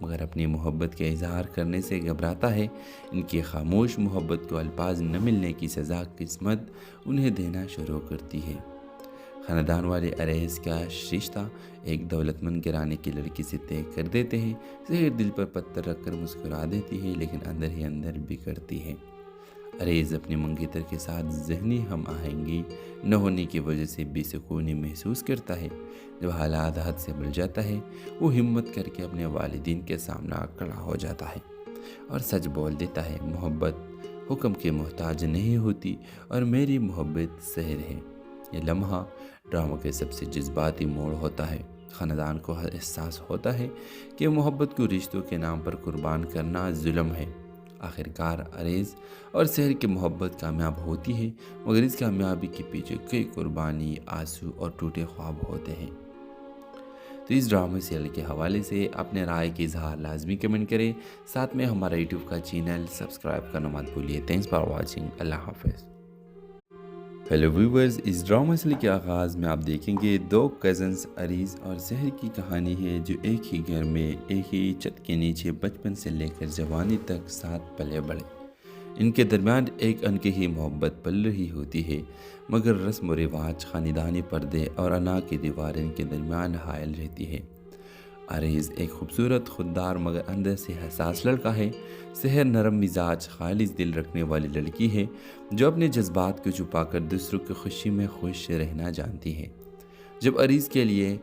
مگر اپنی محبت کے اظہار کرنے سے گھبراتا ہے۔ ان کی خاموش محبت کو الفاظ نہ ملنے کی سزا قسمت انہیں دینا شروع کرتی ہے۔ خاندان والے اریز کا رشتہ ایک دولت مند گھرانے کی لڑکی سے طے کر دیتے ہیں۔ سحر دل پر پتھر رکھ کر مسکرا دیتی ہے، لیکن اندر ہی اندر بگڑتی ہے۔ اریز اپنی منگیتر کے ساتھ ذہنی ہم آہنگی نہ ہونے کی وجہ سے بے سکونی محسوس کرتا ہے۔ جب حالات حد سے بڑھ جاتا ہے، وہ ہمت کر کے اپنے والدین کے سامنے کھڑا ہو جاتا ہے اور سچ بول دیتا ہے، محبت حکم کے محتاج نہیں ہوتی اور میری محبت سحر ہے۔ یہ لمحہ ڈرامہ کے سب سے جذباتی موڑ ہوتا ہے۔ خاندان کو احساس ہوتا ہے کہ محبت کو رشتوں کے نام پر قربان کرنا ظلم ہے۔ آخرکار اریز اور سحر کی محبت کامیاب ہوتی ہے، مگر اس کامیابی کے پیچھے کئی قربانی، آنسو اور ٹوٹے خواب ہوتے ہیں۔ تو اس ڈرامے سیریل کے حوالے سے اپنے رائے کی اظہار لازمی کمنٹ کریں، ساتھ میں ہمارا یوٹیوب کا چینل سبسکرائب کرنا مت بھولیے۔ Thanks for watching. اللہ حافظ۔ ہیلو ویورز، اس ڈرامہ سیریل کے آغاز میں آپ دیکھیں گے دو کزنز اریز اور سحر کی کہانی ہے، جو ایک ہی گھر میں ایک ہی چھت کے نیچے بچپن سے لے کر جوانی تک ساتھ پلے بڑھے۔ ان کے درمیان ایک انکہی محبت پل رہی ہوتی ہے، مگر رسم و رواج، خاندانی پردے اور انا کی دیواریں ان کے درمیان حائل رہتی ہے۔ اریز ایک خوبصورت، خوددار مگر اندر سے حساس لڑکا ہے۔ سحر نرم مزاج، خالص دل رکھنے والی لڑکی ہے، جو اپنے جذبات کو چھپا کر دوسروں کی خوشی میں خوش رہنا جانتی ہے۔ جب اریز کے لیے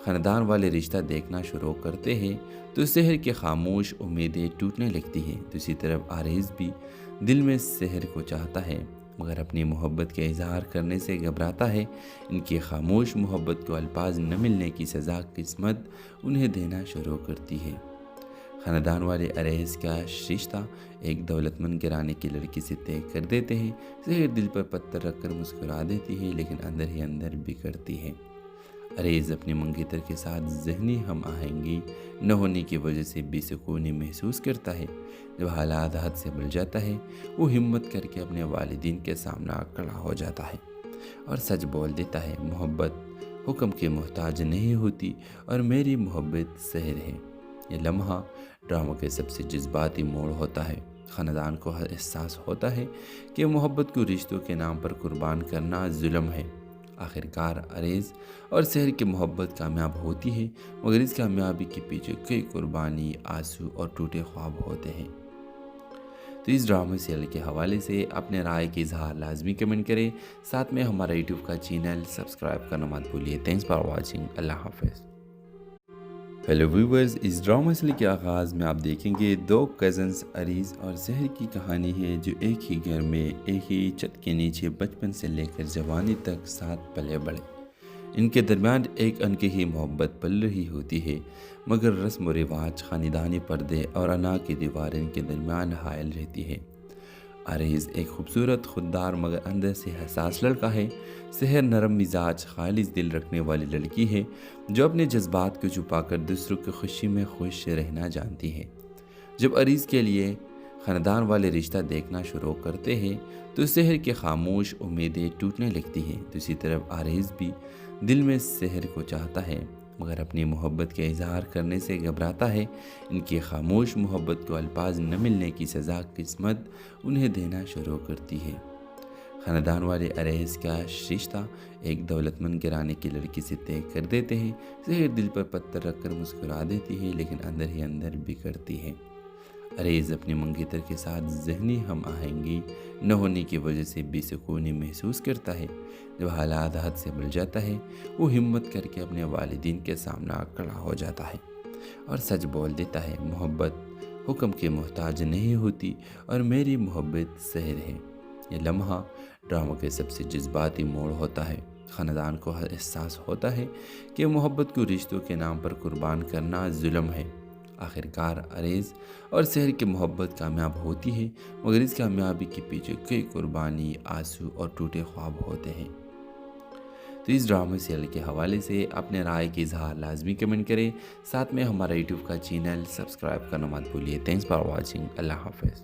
خاندان والے رشتہ دیکھنا شروع کرتے ہیں تو سحر کی خاموش امیدیں ٹوٹنے لگتی ہیں۔ دوسری طرف اریز بھی دل میں سحر کو چاہتا ہے، مگر اپنی محبت کے اظہار کرنے سے گھبراتا ہے۔ ان کی خاموش محبت کو الفاظ نہ ملنے کی سزا قسمت انہیں دینا شروع کرتی ہے۔ خاندان والے اریز کا رشتہ ایک دولت مند گھرانے کی لڑکی سے طے کر دیتے ہیں۔ سحر دل پر پتھر رکھ کر مسکرا دیتی ہے، لیکن اندر ہی اندر بگڑتی ہے۔ اریز اپنی منگیتر کے ساتھ ذہنی ہم آہنگی نہ ہونے کی وجہ سے بے سکونی محسوس کرتا ہے۔ جب حالات حد سے بڑھ جاتا ہے، وہ ہمت کر کے اپنے والدین کے سامنے کھڑا ہو جاتا ہے اور سچ بول دیتا ہے، محبت حکم کے محتاج نہیں ہوتی اور میری محبت سحر ہے۔ یہ لمحہ ڈرامہ کے سب سے جذباتی موڑ ہوتا ہے۔ خاندان کو احساس ہوتا ہے کہ محبت کو رشتوں کے نام پر قربان کرنا ظلم ہے۔ آخرکار اریز اور سحر کی محبت کامیاب ہوتی ہے، مگر اس کامیابی کے پیچھے کئی قربانی، آنسو اور ٹوٹے خواب ہوتے ہیں۔ تو اس ڈرامے سیریل کے حوالے سے اپنے رائے کی اظہار لازمی کمنٹ کریں، ساتھ میں ہمارا یوٹیوب کا چینل سبسکرائب کرنا مت بھولیے۔ Thanks for watching. اللہ حافظ۔ ہیلو ویورز، اس ڈرامہ سیریل کے آغاز میں آپ دیکھیں گے دو کزنز اریز اور سحر کی کہانی ہے، جو ایک ہی گھر میں ایک ہی چھت کے نیچے بچپن سے لے کر جوانی تک ساتھ پلے بڑھے۔ ان کے درمیان ایک انکہی محبت پل رہی ہوتی ہے، مگر رسم و رواج، خاندانی پردے اور انا کی دیواریں ان کے درمیان حائل رہتی ہے۔ اریز ایک خوبصورت، خوددار مگر اندر سے حساس لڑکا ہے۔ سحر نرم مزاج، خالص دل رکھنے والی لڑکی ہے، جو اپنے جذبات کو چھپا کر دوسروں کی خوشی میں خوش رہنا جانتی ہے۔ جب اریز کے لیے خاندان والے رشتہ دیکھنا شروع کرتے ہیں تو سحر کی خاموش امیدیں ٹوٹنے لگتی ہیں۔ دوسری طرف اریز بھی دل میں سحر کو چاہتا ہے، مگر اپنی محبت کے اظہار کرنے سے گھبراتا ہے۔ ان کی خاموش محبت کو الفاظ نہ ملنے کی سزا قسمت انہیں دینا شروع کرتی ہے۔ خاندان والے اریز کا رشتہ ایک دولت مند گھرانے کی لڑکی سے طے کر دیتے ہیں۔ سحر دل پر پتھر رکھ کر مسکرا دیتی ہے، لیکن اندر ہی اندر بگڑتی ہے۔ اریز اپنی منگیتر کے ساتھ ذہنی ہم آہنگی نہ ہونے کی وجہ سے بے سکونی محسوس کرتا ہے۔ جب حالات حد سے بڑھ جاتا ہے، وہ ہمت کر کے اپنے والدین کے سامنے کھڑا ہو جاتا ہے اور سچ بول دیتا ہے، محبت حکم کے محتاج نہیں ہوتی اور میری محبت سحر ہے۔ یہ لمحہ ڈرامہ کے سب سے جذباتی موڑ ہوتا ہے۔ خاندان کو احساس ہوتا ہے کہ محبت کو رشتوں کے نام پر قربان کرنا ظلم ہے۔ آخرکار اریز اور سحر کی محبت کامیاب ہوتی ہے، مگر اس کامیابی کے پیچھے کئی قربانی، آنسو اور ٹوٹے خواب ہوتے ہیں۔ تو اس ڈرامے سیریل کے حوالے سے اپنے رائے کی اظہار لازمی کمنٹ کریں، ساتھ میں ہمارا یوٹیوب کا چینل سبسکرائب کرنا مت بھولیے۔ Thanks for watching. اللہ حافظ۔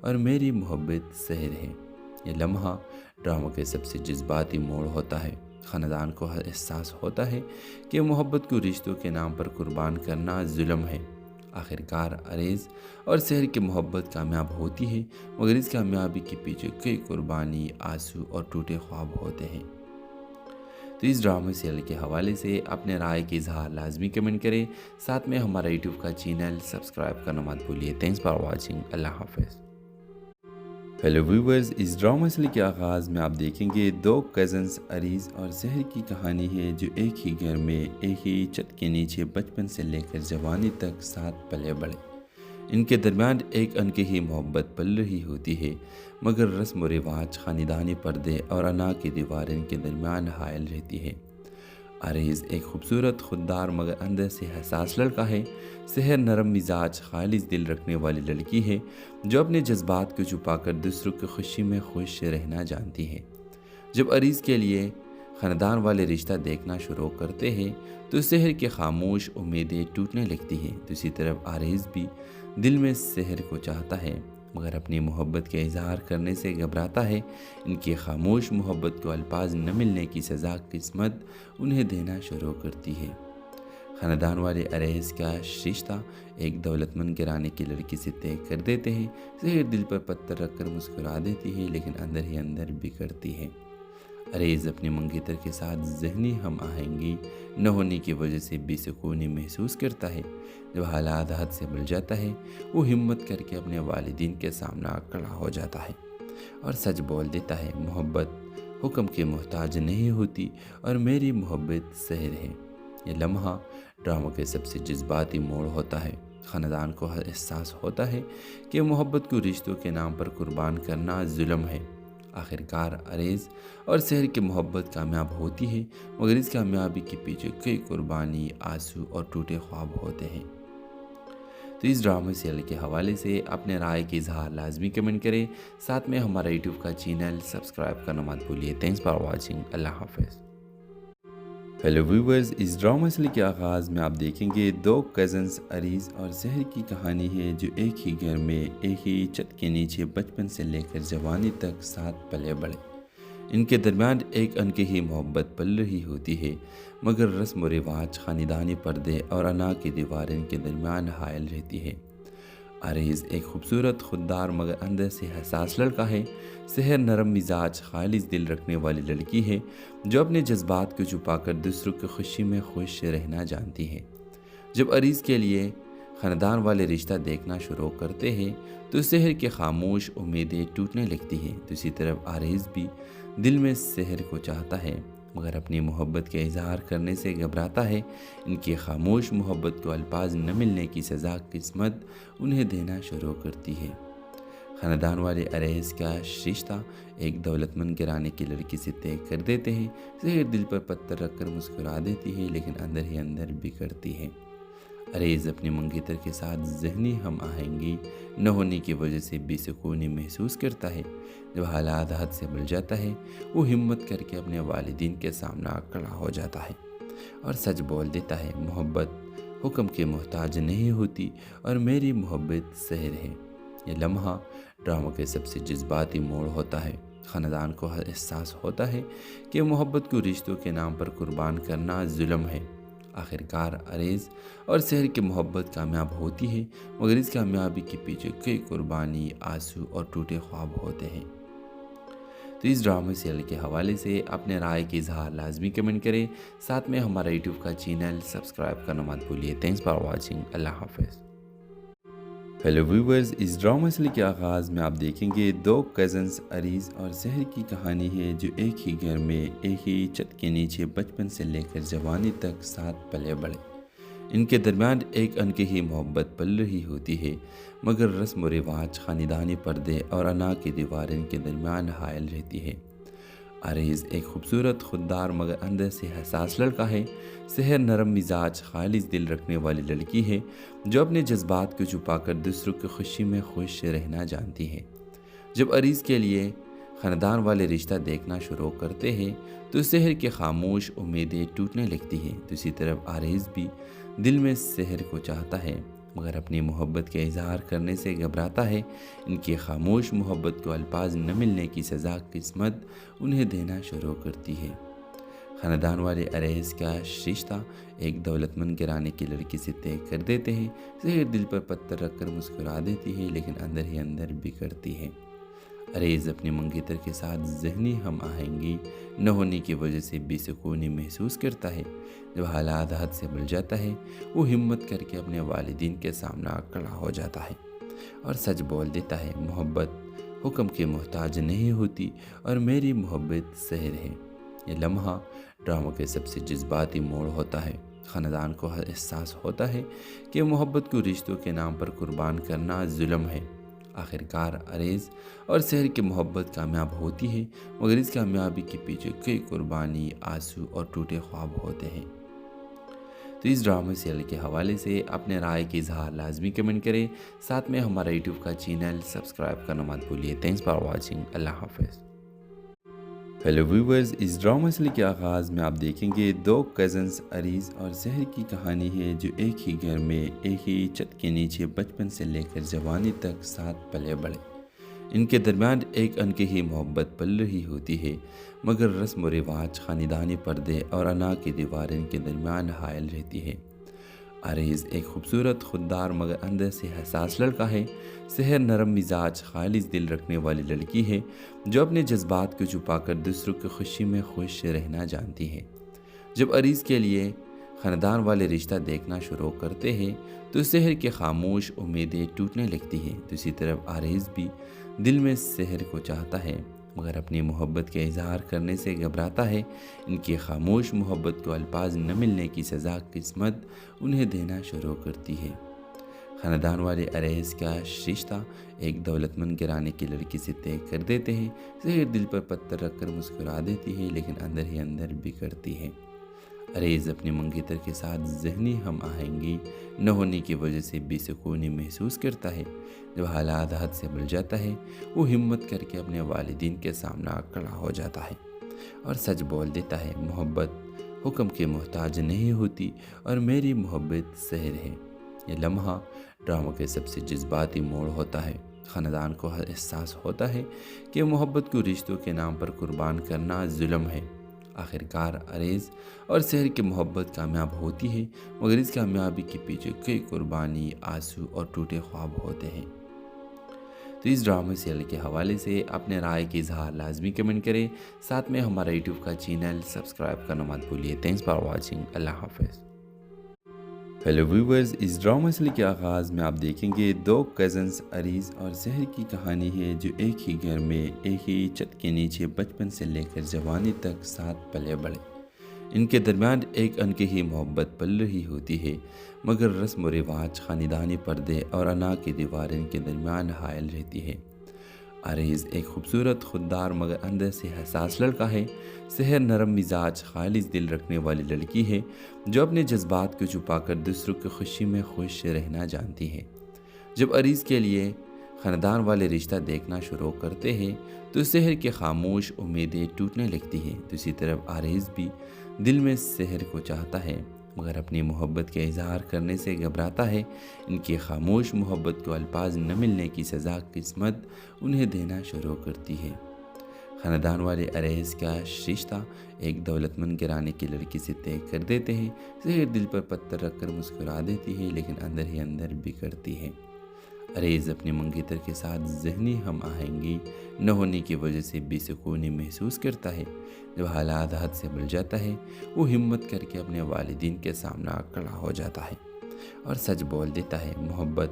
اور میری محبت سحر ہے۔ یہ لمحہ ڈراموں کے سب سے جذباتی موڑ ہوتا ہے۔ خاندان کو احساس ہوتا ہے کہ محبت کو رشتوں کے نام پر قربان کرنا ظلم ہے۔ آخرکار عریض اور سحر کی محبت کامیاب ہوتی ہے، مگر اس کامیابی کے پیچھے کئی قربانی، آنسو اور ٹوٹے خواب ہوتے ہیں۔ تو اس ڈرامے سیریل کے حوالے سے اپنے رائے کی اظہار لازمی کمنٹ کریں، ساتھ میں ہمارا یوٹیوب کا چینل سبسکرائب کرنا مت بھولیے۔ Thanks for watching. اللہ حافظ۔ ہیلو ویورز، اس ڈرامہ سیریل کے آغاز میں آپ دیکھیں گے دو کزنز عریض اور سحر کی کہانی ہے جو ایک ہی گھر میں ایک ہی چھت کے نیچے بچپن سے لے کر جوانی تک ساتھ پلے بڑھے۔ ان کے درمیان ایک انکہی محبت پل رہی ہوتی ہے، مگر رسم و رواج، خاندانی پردے اور انا کی دیوار ان کے درمیان حائل رہتی ہے۔ عریض ایک خوبصورت، خوددار مگر اندر سے حساس لڑکا ہے۔ سحر نرم مزاج، خالص دل رکھنے والی لڑکی ہے جو اپنے جذبات کو چھپا کر دوسروں کی خوشی میں خوش رہنا جانتی ہے۔ جب عریض کے لیے خاندان والے رشتہ دیکھنا شروع کرتے ہیں تو سحر کی خاموش امیدیں ٹوٹنے لگتی ہیں۔ دوسری طرف عریض بھی دل میں سحر کو چاہتا ہے، مگر اپنی محبت کے اظہار کرنے سے گھبراتا ہے۔ ان کی خاموش محبت کو الفاظ نہ ملنے کی سزا قسمت انہیں دینا شروع کرتی ہے۔ خاندان والے عریض کا رشتہ ایک دولت مند گھرانے کی لڑکی سے طے کر دیتے ہیں۔ سحر دل پر پتھر رکھ کر مسکرا دیتی ہے، لیکن اندر ہی اندر بگڑتی ہے۔ عریض اپنی منگیتر کے ساتھ ذہنی ہم آہنگی نہ ہونے کی وجہ سے بے سکونی محسوس کرتا ہے۔ جب حالات حد سے بڑھ جاتا ہے، وہ ہمت کر کے اپنے والدین کے سامنے کھڑا ہو جاتا ہے اور سچ بول دیتا ہے، محبت حکم کے محتاج نہیں ہوتی اور میری محبت سحر ہے۔ یہ لمحہ ڈراموں کے سب سے جذباتی موڑ ہوتا ہے۔ خاندان کو احساس ہوتا ہے کہ محبت کو رشتوں کے نام پر قربان کرنا ظلم ہے۔ آخرکار عریض اور سحر کی محبت کامیاب ہوتی ہے، مگر اس کامیابی کے پیچھے کئی قربانی، آنسو اور ٹوٹے خواب ہوتے ہیں۔ تو اس ڈرامے سیریل کے حوالے سے اپنے رائے کی اظہار لازمی کمنٹ کریں، ساتھ میں ہمارا یوٹیوب کا چینل سبسکرائب کرنا مت بھولیے۔ Thanks for watching. اللہ حافظ۔ ہیلو ویورز، اس ڈرامہ سیریل کے آغاز میں آپ دیکھیں گے دو کزنز عریض اور سحر کی کہانی ہے جو ایک ہی گھر میں ایک ہی چھت کے نیچے بچپن سے لے کر جوانی تک ساتھ پلے بڑھے۔ ان کے درمیان ایک انکہی محبت پل رہی ہوتی ہے، مگر رسم و رواج، خاندانی پردے اور انا کی دیوار ان کے درمیان حائل رہتی ہے۔ عریض ایک خوبصورت، خوددار مگر اندر سے حساس لڑکا ہے۔ سحر نرم مزاج، خالص دل رکھنے والی لڑکی ہے جو اپنے جذبات کو چھپا کر دوسروں کی خوشی میں خوش رہنا جانتی ہے۔ جب عریض کے لیے خاندان والے رشتہ دیکھنا شروع کرتے ہیں تو سحر کی خاموش امیدیں ٹوٹنے لگتی ہیں۔ دوسری طرف عریض بھی دل میں سحر کو چاہتا ہے، مگر اپنی محبت کے اظہار کرنے سے گھبراتا ہے۔ ان کی خاموش محبت کو الفاظ نہ ملنے کی سزا قسمت انہیں دینا شروع کرتی ہے۔ خاندان والے عریض کا رشتہ ایک دولت مند گھرانے کی لڑکی سے طے کر دیتے ہیں۔ سحر دل پر پتھر رکھ کر مسکرا دیتی ہے، لیکن اندر ہی اندر بگڑتی ہے۔ عریض اپنی منگیتر کے ساتھ ذہنی ہم آہنگی نہ ہونے کی وجہ سے بے سکونی محسوس کرتا ہے۔ جب حالات حد سے بڑھ جاتا ہے، وہ ہمت کر کے اپنے والدین کے سامنے کھڑا ہو جاتا ہے اور سچ بول دیتا ہے، محبت حکم کے محتاج نہیں ہوتی اور میری محبت سحر ہے۔ یہ لمحہ ڈراموں کے سب سے جذباتی موڑ ہوتا ہے۔ خاندان کو احساس ہوتا ہے کہ محبت کو رشتوں کے نام پر قربان کرنا ظلم ہے۔ آخرکار عریض اور سحر کی محبت کامیاب ہوتی ہے، مگر اس کامیابی کے پیچھے کئی قربانی، آنسو اور ٹوٹے خواب ہوتے ہیں۔ تو اس ڈرامے سیریل کے حوالے سے اپنے رائے کی اظہار لازمی کمنٹ کریں، ساتھ میں ہمارا یوٹیوب کا چینل سبسکرائب کرنا مت بھولیے۔ Thanks for watching. اللہ حافظ۔ ہیلو ویورز، اس ڈرامہ سیریل کے آغاز میں آپ دیکھیں گے دو کزنز عریض اور سحر کی کہانی ہے جو ایک ہی گھر میں ایک ہی چھت کے نیچے بچپن سے لے کر جوانی تک ساتھ پلے بڑھے۔ ان کے درمیان ایک انکہی محبت پل رہی ہوتی ہے، مگر رسم و رواج، خاندانی پردے اور انا کی دیوار ان کے درمیان حائل رہتی ہے۔ عریض ایک خوبصورت، خوددار مگر اندر سے حساس لڑکا ہے۔ سحر نرم مزاج، خالص دل رکھنے والی لڑکی ہے جو اپنے جذبات کو چھپا کر دوسروں کی خوشی میں خوش رہنا جانتی ہے۔ جب عریض کے لیے خاندان والے رشتہ دیکھنا شروع کرتے ہیں تو سحر کی خاموش امیدیں ٹوٹنے لگتی ہیں۔ دوسری طرف عریض بھی دل میں سحر کو چاہتا ہے، مگر اپنی محبت کے اظہار کرنے سے گھبراتا ہے۔ ان کی خاموش محبت کو الفاظ نہ ملنے کی سزا قسمت انہیں دینا شروع کرتی ہے۔ خاندان والے عریض کا رشتہ ایک دولت مند گھرانے کی لڑکی سے طے کر دیتے ہیں۔ سحر دل پر پتھر رکھ کر مسکرا دیتی ہے، لیکن اندر ہی اندر بگڑتی ہے۔ عریض اپنی منگیتر کے ساتھ ذہنی ہم آہنگی نہ ہونے کی وجہ سے بے سکونی محسوس کرتا ہے۔ جب حالات حد سے بڑھ جاتا ہے، وہ ہمت کر کے اپنے والدین کے سامنے کھڑا ہو جاتا ہے اور سچ بول دیتا ہے، محبت حکم کی محتاج نہیں ہوتی اور میری محبت سحر ہے۔ یہ لمحہ ڈرامہ کے سب سے جذباتی موڑ ہوتا ہے۔ خاندان کو احساس ہوتا ہے کہ محبت کو رشتوں کے نام پر قربان کرنا ظلم ہے۔ آخرکار عریض اور سحر کی محبت کامیاب ہوتی ہے، مگر اس کامیابی کے پیچھے کئی قربانی، آنسو اور ٹوٹے خواب ہوتے ہیں۔ تو اس ڈرامے سیریل کے حوالے سے اپنے رائے کی اظہار لازمی کمنٹ کریں، ساتھ میں ہمارا یوٹیوب کا چینل سبسکرائب کرنا مت بھولیے۔ Thanks for watching. اللہ حافظ۔ ہیلو ویورز، اس ڈرامہ سیریل کے آغاز میں آپ دیکھیں گے دو کزنز عریض اور سحر کی کہانی ہے، جو ایک ہی گھر میں ایک ہی چھت کے نیچے بچپن سے لے کر جوانی تک ساتھ پلے بڑھے۔ ان کے درمیان ایک انکہی محبت پل رہی ہوتی ہے، مگر رسم و رواج، خاندانی پردے اور انا کی دیواریں ان کے درمیان حائل رہتی ہے۔ عریض ایک خوبصورت، خوددار مگر اندر سے حساس لڑکا ہے۔ سحر نرم مزاج، خالص دل رکھنے والی لڑکی ہے، جو اپنے جذبات کو چھپا کر دوسروں کی خوشی میں خوش رہنا جانتی ہے۔ جب عریض کے لیے خاندان والے رشتہ دیکھنا شروع کرتے ہیں تو سحر کی خاموش امیدیں ٹوٹنے لگتی ہیں۔ دوسری طرف عریض بھی دل میں سحر کو چاہتا ہے، مگر اپنی محبت کے اظہار کرنے سے گھبراتا ہے۔ ان کی خاموش محبت کو الفاظ نہ ملنے کی سزا قسمت انہیں دینا شروع کرتی ہے۔ خاندان والے عریض کا رشتہ ایک دولت مند گھرانے کی لڑکی سے طے کر دیتے ہیں۔ سحر دل پر پتھر رکھ کر مسکرا دیتی ہے، لیکن اندر ہی اندر بگڑتی ہے۔ عریض اپنی منگیتر کے ساتھ ذہنی ہم آہنگی نہ ہونے کی وجہ سے بے سکونی محسوس کرتا ہے۔ جب حالات حد سے بڑھ جاتا ہے، وہ ہمت کر کے اپنے والدین کے سامنے کھڑا ہو جاتا ہے اور سچ بول دیتا ہے، محبت حکم کی محتاج نہیں ہوتی اور میری محبت سحر ہے۔ یہ لمحہ ڈرامہ کے سب سے جذباتی موڑ ہوتا ہے۔ خاندان کو احساس ہوتا ہے کہ محبت کو رشتوں کے نام پر قربان کرنا ظلم ہے۔ آخرکار عریض اور سحر کی محبت کامیاب ہوتی ہے، مگر اس کامیابی کے پیچھے کئی قربانی، آنسو اور ٹوٹے خواب ہوتے ہیں۔ تو اس ڈرامے سیریل کے حوالے سے اپنے رائے کی اظہار لازمی کمنٹ کریں، ساتھ میں ہمارا یوٹیوب کا چینل سبسکرائب کرنا مت بھولیے۔ Thanks for watching. اللہ حافظ۔ ہیلو ویورز، اس ڈرامہ سیریل کے آغاز میں آپ دیکھیں گے دو کزنز عریض اور سحر کی کہانی ہے، جو ایک ہی گھر میں ایک ہی چھت کے نیچے بچپن سے لے کر جوانی تک ساتھ پلے بڑھے۔ ان کے درمیان ایک انکہی محبت پل رہی ہوتی ہے، مگر رسم و رواج، خاندانی پردے اور انا کی دیواریں ان کے درمیان حائل رہتی ہے۔ عریض ایک خوبصورت، خوددار مگر اندر سے حساس لڑکا ہے۔ سحر نرم مزاج، خالص دل رکھنے والی لڑکی ہے، جو اپنے جذبات کو چھپا کر دوسروں کی خوشی میں خوش رہنا جانتی ہے۔ جب عریض کے لیے خاندان والے رشتہ دیکھنا شروع کرتے ہیں تو سحر کی خاموش امیدیں ٹوٹنے لگتی ہیں۔ دوسری طرف عریض بھی دل میں سحر کو چاہتا ہے، مگر اپنی محبت کے اظہار کرنے سے گھبراتا ہے۔ ان کی خاموش محبت کو الفاظ نہ ملنے کی سزا قسمت انہیں دینا شروع کرتی ہے۔ خاندان والے عریض کا رشتہ ایک دولت مند گھرانے کی لڑکی سے طے کر دیتے ہیں۔ سحر دل پر پتھر رکھ کر مسکرا دیتی ہے، لیکن اندر ہی اندر بگڑتی ہے۔ عریض اپنی منگیتر کے ساتھ ذہنی ہم آہنگی نہ ہونے کی وجہ سے بے سکونی محسوس کرتا ہے۔ جب حالات حد سے بڑھ جاتا ہے، وہ ہمت کر کے اپنے والدین کے سامنے کھڑا ہو جاتا ہے اور سچ بول دیتا ہے، محبت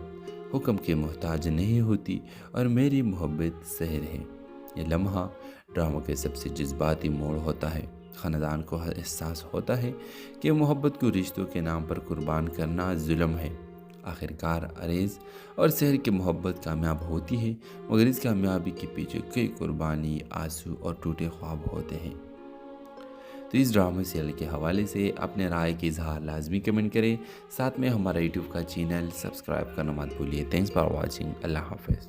حکم کی محتاج نہیں ہوتی اور میری محبت سحر ہے۔ یہ لمحہ ڈرامہ کے سب سے جذباتی موڑ ہوتا ہے۔ خاندان کو احساس ہوتا ہے کہ محبت کو رشتوں کے نام پر قربان کرنا ظلم ہے۔ آخرکار عریض اور سحر کی محبت کامیاب ہوتی ہے، مگر اس کامیابی کے پیچھے کئی قربانی، آنسو اور ٹوٹے خواب ہوتے ہیں۔ تو اس ڈرامے سیریل کے حوالے سے اپنے رائے کی اظہار لازمی کمنٹ کریں، ساتھ میں ہمارا یوٹیوب کا چینل سبسکرائب کرنا مت بھولیے۔ Thanks for watching. اللہ حافظ۔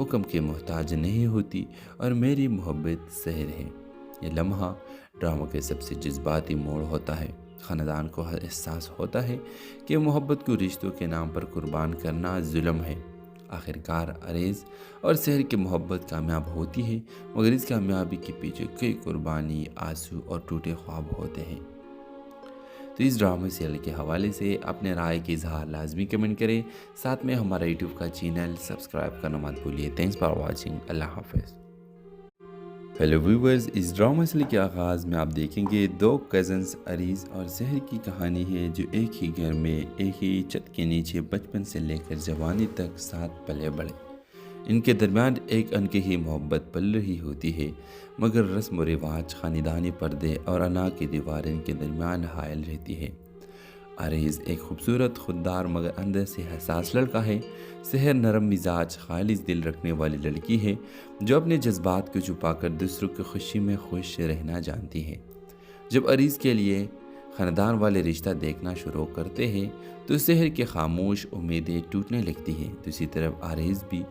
حکم کے محتاج نہیں ہوتی اور میری محبت سحر ہے۔ یہ لمحہ ڈراموں کے سب سے جذباتی موڑ ہوتا ہے۔ خاندان کو احساس ہوتا ہے کہ محبت کو رشتوں کے نام پر قربان کرنا ظلم ہے۔ آخرکار عریض اور سحر کی محبت کامیاب ہوتی ہے، مگر اس کامیابی کے پیچھے کئی قربانی، آنسو اور ٹوٹے خواب ہوتے ہیں۔ تو اس ڈرامے سیریل کے حوالے سے اپنے رائے کی اظہار لازمی کمنٹ کریں، ساتھ میں ہمارا یوٹیوب کا چینل سبسکرائب کرنا مت بھولیے۔ Thanks for watching. اللہ حافظ۔ ہیلو ویورز، اس ڈرامہ سیریل کے آغاز میں آپ دیکھیں گے دو کزنز عریض اور سحر کی کہانی ہے، جو ایک ہی گھر میں ایک ہی چھت کے نیچے بچپن سے لے کر جوانی تک ساتھ پلے بڑھے۔ ان کے درمیان ایک انکہی محبت پل رہی ہوتی ہے، مگر رسم و رواج، خاندانی پردے اور انا کی دیواریں ان کے درمیان حائل رہتی ہے۔ عریض ایک خوبصورت، خوددار مگر اندر سے حساس لڑکا ہے۔ سحر نرم مزاج، خالص دل رکھنے والی لڑکی ہے، جو اپنے جذبات کو چھپا کر دوسروں کی خوشی میں خوش رہنا جانتی ہے۔ جب عریض کے لیے خاندان والے رشتہ دیکھنا شروع کرتے ہیں تو سحر کی خاموش امیدیں ٹوٹنے لگتی ہیں۔ دوسری طرف عریض بھی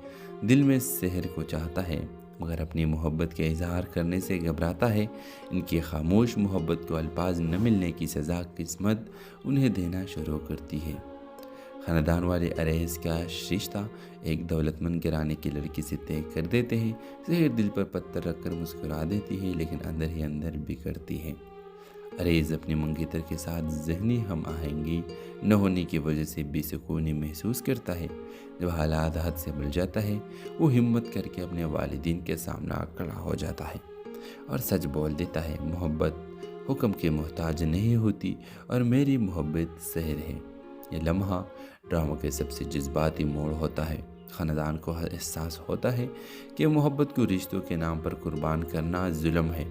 دل میں سحر کو چاہتا ہے، مگر اپنی محبت کے اظہار کرنے سے گھبراتا ہے۔ ان کی خاموش محبت کو الفاظ نہ ملنے کی سزا قسمت انہیں دینا شروع کرتی ہے۔ خاندان والے عریض کا رشتہ ایک دولت مند گھرانے کی لڑکی سے طے کر دیتے ہیں۔ سحر دل پر پتھر رکھ کر مسکرا دیتی ہے، لیکن اندر ہی اندر بگڑتی ہے۔ عریض اپنی منگیتر کے ساتھ ذہنی ہم آہنگی نہ ہونے کی وجہ سے بے سکونی محسوس کرتا ہے۔ جب حالات حد سے بڑھ جاتا ہے، وہ ہمت کر کے اپنے والدین کے سامنے کھڑا ہو جاتا ہے اور سچ بول دیتا ہے، محبت حکم کے محتاج نہیں ہوتی اور میری محبت سحر ہے۔ یہ لمحہ ڈراموں کے سب سے جذباتی موڑ ہوتا ہے۔ خاندان کو احساس ہوتا ہے کہ محبت کو رشتوں کے نام پر قربان کرنا ظلم ہے۔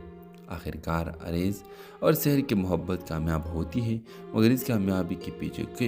آخرکار عریض اور سحر کی محبت کامیاب ہوتی ہے، مگر اس کامیابی کے پیچھے کئی